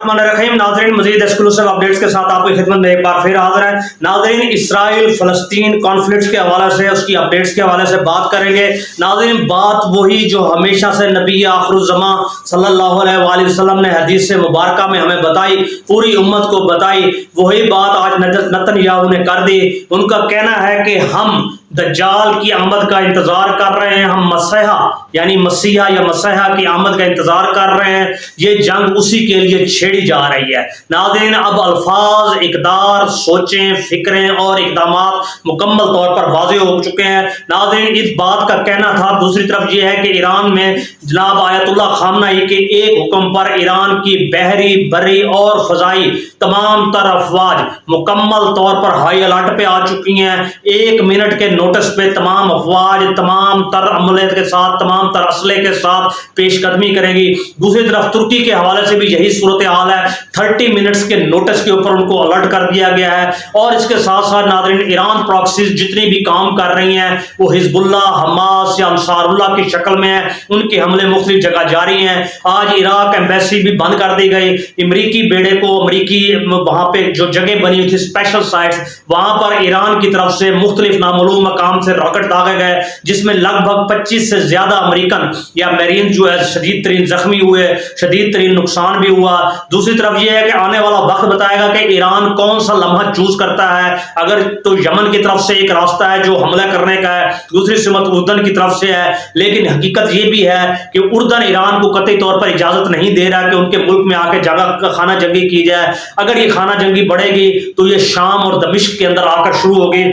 रहीम नाज़रीन, मज़ीद exclusive updates के साथ आपकी खिदमत में एक बार फिर हाजिर है। नाज़रीन, इसराइल फ़लस्तीन कॉन्फ्लिक्ट के हवाले से, उसकी अपडेट्स के हवाले से बात करेंगे। नाज़रीन, बात वही जो हमेशा से नबी आखिरुज़्ज़मा सल्लल्लाहु अलैहि वसल्लम ने हदीस से मुबारका में हमें बताई, पूरी उम्मत को बताई, वही बात आज नेतन्याहू ने कर दी। उनका कहना है कि हम दज्जाल की आमद का इंतजार कर रहे हैं, हम मसीहा यानी मसीहा या मसीहा की आमद का इंतजार कर रहे हैं। ये जंग उसी के लिए छेड़ी जा रही है। नाज़रीन, अब अल्फाज, इक़दार, सोचें, फिक्रें और इक़दामात मुकम्मल तौर पर वाज़ेह हो चुके हैं। नाज़रीन, इस बात का कहना था। दूसरी तरफ ये है कि ईरान में जनाब आयतुल्लाह खामनेई के एक हुक्म पर ईरान की बहरी, बरी और फ़ज़ाई तमाम तर अफवाज मुकम्मल तौर पर हाई अलर्ट पे आ चुकी हैं। 1 मिनट के नोटिस पे तमाम अफवाज तमाम तर अमले के साथ, तमाम तर असले के साथ पेशकदमी करेंगी। दूसरी तरफ तुर्की के हवाले से भी यही सूरत हाल है। 30 मिनट्स के नोटिस के ऊपर उनको अलर्ट कर दिया गया है। और इसके साथ साथ नाज़रीन, ईरान प्रॉक्सीज जितनी भी काम कर रही हैं वो हिजबुल्लाह, हमास या अंसारुल्लाह की शक्ल में है। उनके हमले मुख्तलिफ जगह जारी हैं। आज इराक एम्बेसी भी बंद कर दी गई। अमरीकी बेड़े को, अमरीकी वहां पे जो जगह बनी हुई थी स्पेशल साइट्स, वहां पर ईरान की तरफ से मुख्तलिफ नामालूम मकाम से रॉकेट दागे गए, जिसमें लगभग 25 से ज्यादा अमेरिकन या मेरीन जो है शदीद तरीन जख्मी हुए, शदीद तरीन नुकसान भी हुआ। दूसरी तरफ यह है कि आने वाला वक्त बताएगा कि ईरान कौन सा लम्हा चूज करता है। अगर तो यमन की तरफ से एक रास्ता है जो हमला करने का है, दूसरी सिमत उर्दन की तरफ से है। लेकिन हकीकत यह भी है कि उर्दन ईरान को कतई तौर पर इजाजत नहीं दे रहा कि उनके मुल्क में आके जगह खाना जंगी की जाए। अगर ये खाना जंगी बढ़ेगी तो ये शाम और दमिश्क के अंदर आकर शुरू होगी।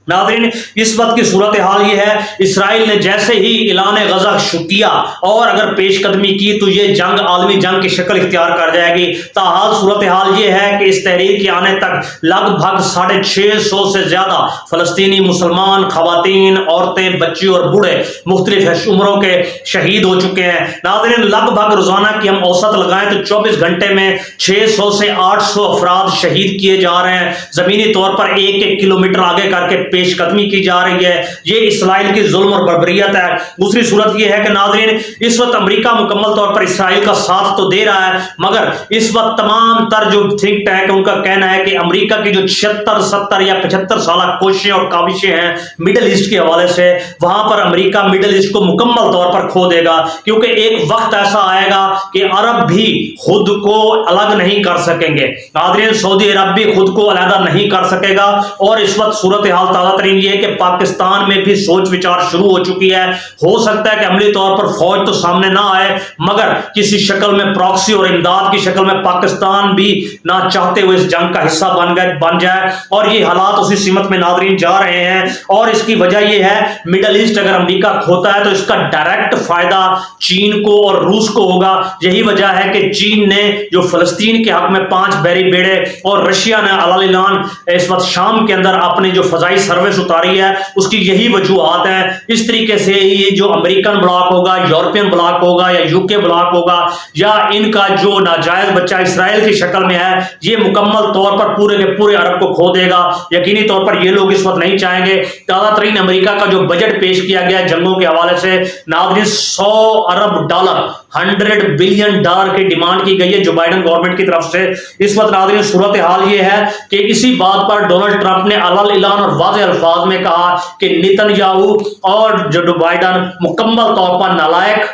नाज़रीन, इस वक्त की सूरत हाल ये है, इसराइल ने जैसे ही ऐलान गज़ा किया और अगर पेशकदमी की तो ये जंग आलमी जंग की शक्ल इख्तियार कर जाएगी। ताहाल सूरत हाल ये है कि इस तहरीर के आने तक लगभग 650 से ज्यादा फलस्तीनी मुसलमान, खवातीन, औरतें, बच्चे और बूढ़े मुख्तलिफ उम्रों के शहीद हो चुके हैं। नाज़रीन, लगभग रोजाना की हम औसत लगाएं तो 24 घंटे में 600 से 800 अफराद शहीद किए जा रहे हैं। जमीनी तौर पर 1-1 किलोमीटर आगे करके पेशकदमी की जा रही है। ये इसराइल की जुल्म और बर्बरियत है। दूसरी सूरत यह है कि नाज़रीन, इस वक्त अमेरिका मुकम्मल तौर पर इसराइल का साथ तो दे रहा है, मगर इस वक्त तमाम तर जो थिंक टैंक उनका कहना है कि अमेरिका की जो 76, 70 या 75 साल कोशिशें और काविशें हैं मिडल ईस्ट के हवाले से, वहां पर अमेरिका मिडल ईस्ट को मुकम्मल तौर पर खो देगा। क्योंकि एक वक्त ऐसा आएगा कि अरब भी खुद को अलग नहीं कर सकेंगे। नाज़रीन, सऊदी अरब भी खुद को अलग नहीं कर सकेगा। और इस वक्त सूरत हाल ताज़ा तरीन ये है कि पाकिस्तान में भी सोच विचार शुरू हो चुकी है। हो सकता है कि अमली तौर पर फौज तो सामने ना आए, मगर किसी शक्ल में प्रॉक्सी और इमदाद की शक्ल में पाकिस्तान भी ना चाहते हुए इस जंग का हिस्सा बन जाए। और ये हालात उसी सीमत में नाज़रीन जा रहे हैं। और इसकी वजह यह है, मिडल ईस्ट अगर अमेरिका खोता है तो इसका डायरेक्ट फायदा चीन को और रूस को होगा। यही वजह है कि चीन ने जो फलस्तीन के हक में 5 बहरी बेड़े और रशिया ने अलान इस वक्त शाम के अंदर अपने जो फजाई सर्विस उतारी है, उसकी यही वजूहात है। इस तरीके से ये जो अमेरिकन ब्लॉक होगा, यूरोपियन ब्लॉक होगा या यूके ब्लॉक होगा, या इनका जो नाजायज बच्चा इसराइल की शक्ल में है, ये मुकम्मल तौर पर पूरे के पूरे अरब को खो देगा। यकीनी तौर पर ये लोग इस वक्त नहीं चाहेंगे। ताज़ा तरीन अमेरिका का जो बजट पेश किया गया जंगों के हवाले से, नाज़रीन, $100 अरब $100 बिलियन की डिमांड की गई है जो बाइडेन गवर्नमेंट की तरफ से। इस वक्त नाज़रीन सूरत हाल ये है कि इसी बात पर डोनाल्ड ट्रंप ने अलल ऐलान और वाज़ेह अल्फाज में कहा कि नेतन्याहू और जो बाइडेन मुकम्मल तौर पर नालायक,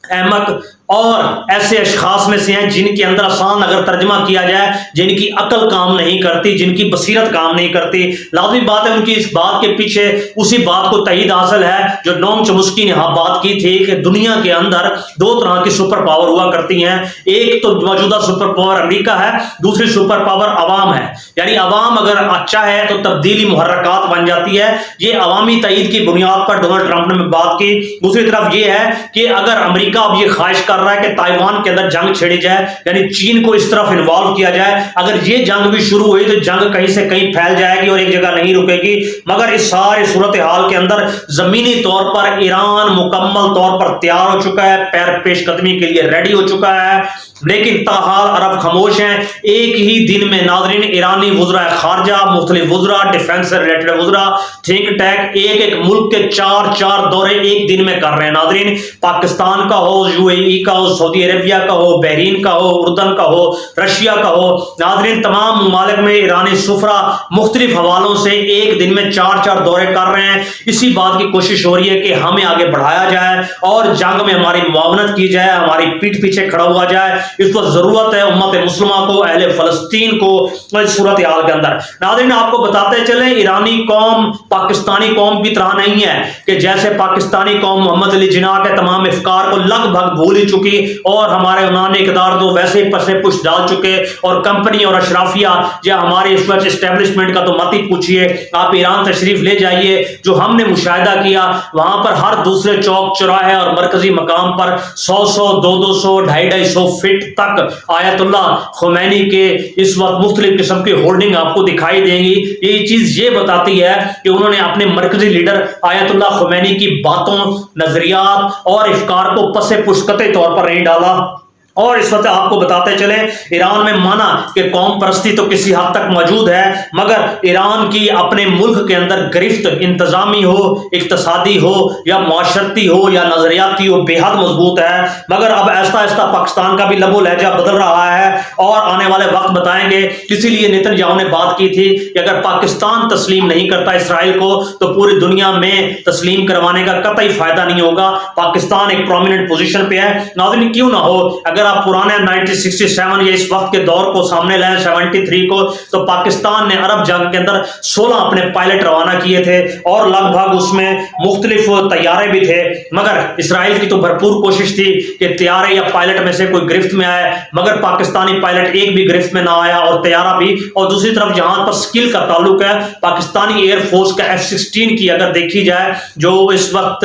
अहमक और ऐसे अशखास में से हैं जिनके अंदर आसान अगर तर्जमा किया जाए, जिनकी अकल काम नहीं करती, जिनकी बसीरत काम नहीं करती। लाजमी बात है उनकी इस बात के पीछे उसी बात को तईद हासिल है जो नोम चोम्स्की ने बात की थी कि दुनिया के अंदर 2 तरह की सुपर पावर हुआ करती हैं। एक तो मौजूदा सुपर पावर अमेरिका है, दूसरी सुपर पावर अवाम है। यानी अवाम अगर अच्छा है तो तब्दीली मुहर्रकात बन जाती है। ये अवामी तईद की बुनियाद पर डोनाल्ड ट्रंप ने बात की। दूसरी तरफ ये है कि अगर अमेरिका अब ये ख्वाहिश कर रहा है कि ताइवान के अंदर जंग छेड़ी जाए, यानी चीन को इस तरफ इन्वॉल्व किया जाए, अगर ये जंग भी शुरू हुई तो जंग कहीं से कहीं फैल जाएगी और एक जगह नहीं रुकेगी। मगर इस सारे सूरत हाल के अंदर जमीनी तौर पर ईरान मुकम्मल तौर पर तैयार हो चुका है, पैर पेशकदमी के लिए रेडी हो चुका है। लेकिन ताहाल अरब खामोश हैं। एक ही दिन में नाजरीन ईरानी वज़रा खारजा, मुख्तलिफ वज़रा, डिफेंस से रिलेटेड वज़रा, थिंक टैंक एक एक मुल्क के चार दौरे एक दिन में कर रहे हैं। नाजरीन पाकिस्तान का हो, यूएई का हो, सऊदी अरेबिया का हो, बहरीन का हो, उर्दन का हो, रशिया का हो, नाजरीन तमाम ममालिक में ईरानी सुफरा मुख्तलिफ हवालों से एक दिन में चार दौरे कर रहे हैं। इसी बात की कोशिश हो रही है कि हमें आगे बढ़ाया जाए और जंग में हमारी मुआवनत की जाए, हमारी पीठ पीछे खड़ा हुआ जाए। इस वक्त जरूरत है उम्मत मुस्लिमा को, अहले फलस्तीन को इस सूरत हाल के अंदर। नाज़रीन आपको बताते चले ईरानी कौम पाकिस्तानी कौम की तरह नहीं है कि जैसे पाकिस्तानी कौम मोहम्मद अली जिन्ना के तमाम इफ्कार को लगभग भूल ही चुकी और हमारे यूनानी इक़्तिदार तो वैसे ही पसे पुश डाल चुके और कंपनी और अशराफिया या हमारी इस वक्त एस्टेब्लिशमेंट का तो मत ही पूछिए। आप ईरान तशरीफ ले जाइए, जो हमने मुशाहिदा किया वहां पर हर दूसरे चौक चौराहे और मरकजी मकाम पर 100 200 250 फीट तक आयतुल्लाह खुमैनी के इस वक्त मुख्तलिफ किस्म की होर्डिंग आपको दिखाई देंगी। ये चीज ये बताती है कि उन्होंने अपने मरकजी लीडर आयतुल्लाह खुमैनी की बातों, नजरियात और इफ्कार को पसे पुष्कते तौर पर नहीं डाला। और इस वक्त आपको बताते चले ईरान में माना कि कौम परस्ती तो किसी हद तक मौजूद है, मगर ईरान की अपने मुल्क के अंदर गिरफ्त इंतजामी हो, इक्तसादी हो या माशरती हो या नजरियाती हो बेहद मजबूत है। मगर अब ऐसा ऐसा पाकिस्तान का भी लबो लहजा बदल रहा है और आने वाले वक्त बताएंगे। इसीलिए नेतन्याहू ने बात की थी कि अगर पाकिस्तान तस्लीम नहीं करता इसराइल को तो पूरी दुनिया में तस्लीम करवाने का कतई फायदा नहीं होगा। पाकिस्तान एक प्रोमिनेंट पोजीशन पे है। नाज़रीन क्यों ना हो, अगर आप पुराने 1967 या इस वक्त के दौर को सामने लाएं 73 को, तो पाकिस्तान ने अरब जंग के अंदर 16 अपने पायलट रवाना किए थे और लगभग उसमें मुख्तलिफ तैयारे भी थे। मगर इसराइल की तो भरपूर कोशिश थी कि तैयारे या पायलट में से कोई गिरफ्त में आए, मगर पाकिस्तानी पायलट एक भी गिरफ्त में ना आया और तैयारा भी। और दूसरी तरफ जहां पर स्किल का ताल्लुक है, पाकिस्तानी एयरफोर्स का F-16 की अगर देखी जाए जो इस वक्त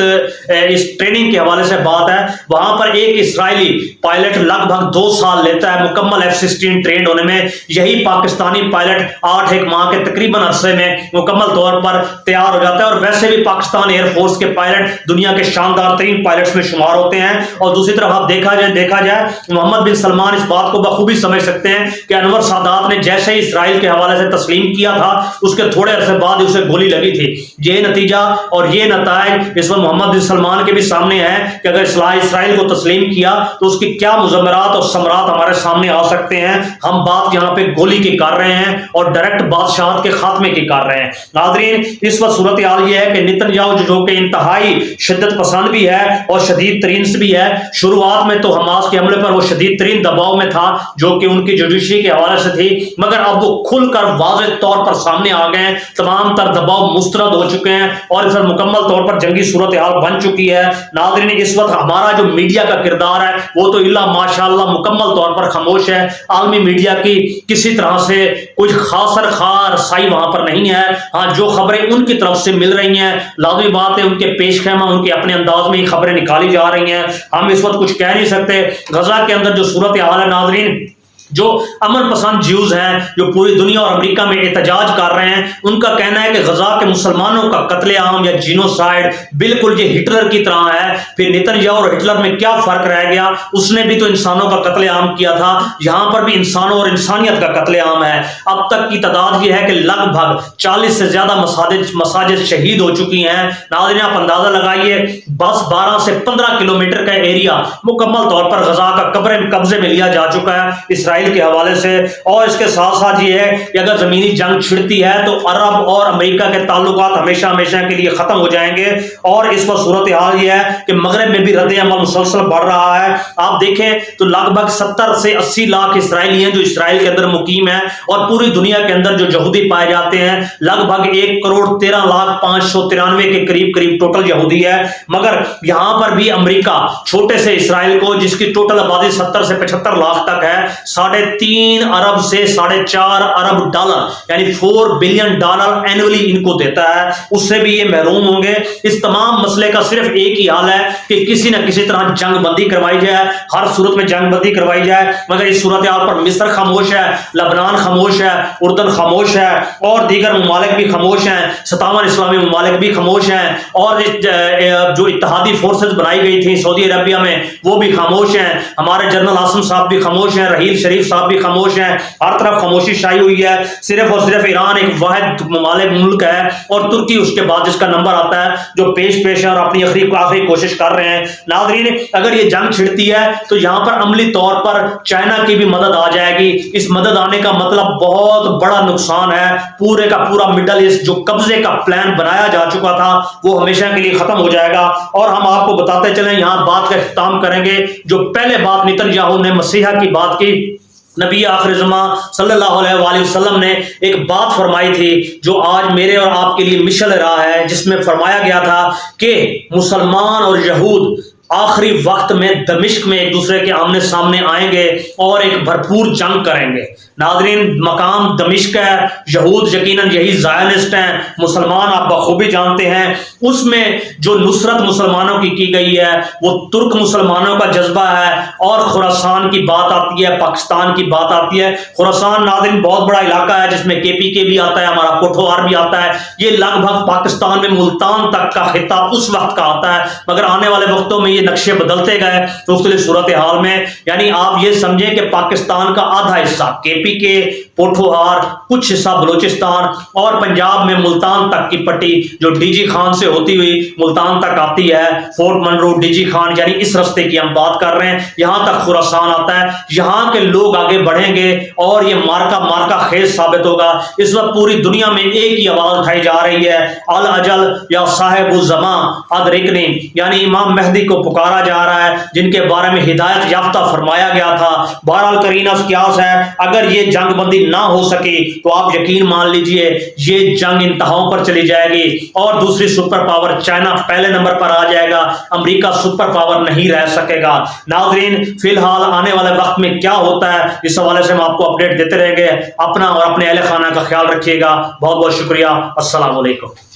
इस ट्रेनिंग के हवाले से बात है, वहां पर एक इसराइली पायलट लगभग 2 साल लेता है मुकम्मल F-16 ट्रेन होने में। यही पाकिस्तानी पायलट 8 माह के तकरीबन अरसे में मुकम्मल तौर पर तैयार हो जाता है। और वैसे भी पाकिस्तान एयरफोर्स के पायलट दुनिया के शानदार तरीन पायलट्स में शुमार होते हैं। और दूसरी तरफ आप देखा जाए मोहम्मद बिन सलमान इस बात को बखूबी समझ सकते हैं कि अनवर सादात ने जैसे ही इसराइल के हवाले से तस्लीम किया था उसके थोड़े अरसे बाद उसे गोली लगी थी। ये नतीजा और ये नतायज इस वक्त मोहम्मद बिन सलमान के भी सामने है कि अगर इसराइल को तस्लीम किया तो उसकी क्या मुजम्मरात और समरात हमारे सामने आ सकते हैं। हम बात यहाँ पे गोली की कर रहे हैं और डायरेक्ट बादशाहत के खात्मे की कर रहे हैं। नाज़रीन इस वक्त सूरत हाल ये है कि नेतन्याहू जो कि इंतहाई शिद्दत पसंद भी है और शदीद तरीन से भी है। शुरुआत में तो हमास के हमले पर वो शदीद तरीन दबाव में था जो कि उनकी जुडिशरी के हवाले से थी, मगर अब वो खुलकर वाज़ेह तौर पर सामने आ गए हैं। तमाम तर दबाव मुस्तरद हो चुके हैं और इस वक्त मुकम्मल तौर पर जंगी सूरत हाल बन चुकी है। नाज़रीन इस वक्त हमारा जो मीडिया का किरदार है वो तो इल्ला माशाअल्लाह मुकम्मल तौर पर खामोश है। आलमी मीडिया की किसी तरह से कुछ खासर खार साई वहां पर नहीं है। हाँ, जो खबरें उनकी तरफ से मिल रही हैं लाज़मी बात है उनके पेश खेमा उनके अपने अंदाज में ही खबरें निकाली जा रही हैं। हम इस वक्त कुछ कह नहीं सकते। गजा के अंदर जो सूरत हाल है नाज़रीन, जो अमन पसंद ज्यूज हैं जो पूरी दुनिया और अमेरिका में एहतजाज कर रहे हैं, उनका कहना है कि गजा के मुसलमानों का कत्लेआम या जीनोसाइड बिल्कुल ये हिटलर की तरह है। फिर नेतन्याहू और हिटलर में क्या फर्क रह गया? उसने भी तो इंसानों का कत्लेआम किया था, यहां पर भी इंसानों और इंसानियत का कत्लेआम है। अब तक की तादाद यह है कि लगभग 40 से ज्यादा मसाजिद शहीद हो चुकी हैं। नाज़रीन आप अंदाजा लगाइए, बस 12 से 15 किलोमीटर का एरिया मुकम्मल तौर पर गजा का कब्जे में लिया जा चुका है इसराइल के हवाले से। और इसके साथ साथ ये है कि अगर जमीनी जंग छिड़ती है तो अरब और अमेरिका के ताल्लुकात हमेशा हमेशा के लिए खत्म हो जाएंगे। और इस पर सूरत हाल ये है कि मगरब में भी रद्द-ए-अमल मुसलसल बढ़ रहा है। आप देखें तो लगभग 70 से 80 लाख इसराइली हैं जो इसराइल के अंदर मुकीम है और पूरी दुनिया के अंदर जो यहूदी पाए जाते हैं लगभग 1,13,593 के करीब टोटल यहूदी है। मगर यहां पर भी अमेरिका छोटे से इसराइल को जिसकी टोटल आबादी 70 से 75 लाख तक है 3.5 अरब से 4.5 अरब डॉलर यानी $4 बिलियन एनुअली इनको देता है, उससे भी ये महरूम होंगे। इस तमाम मसले का सिर्फ एक ही हाल है कि किसी न किसी तरह जंग बंदी करवाई जाए, हर सूरत में जंग बंदी करवाई जाए। मगर इस सूरत हाल पर मिस्र खामोश है, लबनान खामोश है, उर्दन खामोश है और दीगर ममालिक भी खामोश हैं, 57 इस्लामी ममालिक भी खामोश हैं और जो इत्तेहादी फोर्सेस बनाई गई थी सऊदी अरबिया में वो भी खामोश हैं। हमारे जनरल आसिम साहब भी खामोश हैं, रहील शरीफ साहब भी खामोश हैं। हर तरफ खामोशी छाई हुई है। सिर्फ और सिर्फ ईरान एक वाहिद ममालिक मुल्क है और तुर्की उसके बाद जिसका नंबर आता है जो पेश है और अपनी आखिरी कोशिश कर रहे हैं। नाज़रीन, अगर ये जंग छिड़ती है तो यहाँ पर अमली तौर पर चाइना की भी मदद आ जाएगी। इस मदद आने का मतलब बहुत बड़ा नुकसान है। पूरे का पूरा मिडल ईस्ट जो कब्जे का प्लान बनाया जा चुका था वो हमेशा के लिए खत्म हो जाएगा। और हम आपको बताते चलें, यहाँ बात का इख्तिताम करेंगे जो पहले बात नेतन्याहू ने मसीहा की बात की। नबी आखिर ज़मां सल्लल्लाहु अलैहि वसल्लम ने एक बात फरमाई थी जो आज मेरे और आपके लिए मिशल रहा है, जिसमें फरमाया गया था कि मुसलमान और यहूद आखिरी वक्त में दमिश्क में एक दूसरे के आमने सामने आएंगे और एक भरपूर जंग करेंगे। नाज़रीन, मकाम दमिश्क है, यहूद यकीनन यही ज़ायनिस्ट हैं, मुसलमान आप बखूबी जानते हैं। उसमें जो नुसरत मुसलमानों की गई है वो तुर्क मुसलमानों का जज्बा है और खुरासान की बात आती है, पाकिस्तान की बात आती है। खुरासान नाज़रीन बहुत बड़ा इलाका है जिसमें KPK भी आता है, हमारा पोठोहार भी आता है। ये लगभग पाकिस्तान में मुल्तान तक का खिता उस वक्त का आता है, मगर आने वाले वक्तों में ये नक्शे बदलते गए मुख्तलिफ सूरत हाल में। यानी आप ये समझें कि पाकिस्तान का आधा हिस्सा KPK, पोठोहार, कुछ हिस्सा बलूचिस्तान और पंजाब में मुल्तान तक की पट्टी जो DG खान से होती हुई मुल्तान तक आती है, फोर्ट मनरो, DG खान, यानी इस रास्ते की हम बात कर रहे हैं। यहां तक खुरासान आता है। यहां के लोग आगे बढ़ेंगे और ये मार्का खेज साबित होगा। इस वक्त पूरी दुनिया में एक ही आवाज उठाई जा रही है, अल अजल या साहिबुल ज़मा अदरिकनी, यानी इमाम मेहदी को पुकारा जा रहा है जिनके बारे में हिदायत याफ्ता फरमाया गया था। बहरहाल करीना क्यास है, अगर ये जंग बंदी ना हो सके तो आप यकीन मान लीजिए ये जंग इंतहाओं पर चली जाएगी और दूसरी सुपर पावर चाइना पहले नंबर पर आ जाएगा। अमेरिका सुपर पावर नहीं रह सकेगा। नाज़रीन, फिलहाल आने वाले वक्त में क्या होता है इस हवाले से हम आपको अपडेट देते रहेंगे। अपना और अपने अहले खाना का ख्याल रखिएगा। बहुत बहुत शुक्रिया। अस्सलाम वालेकुम।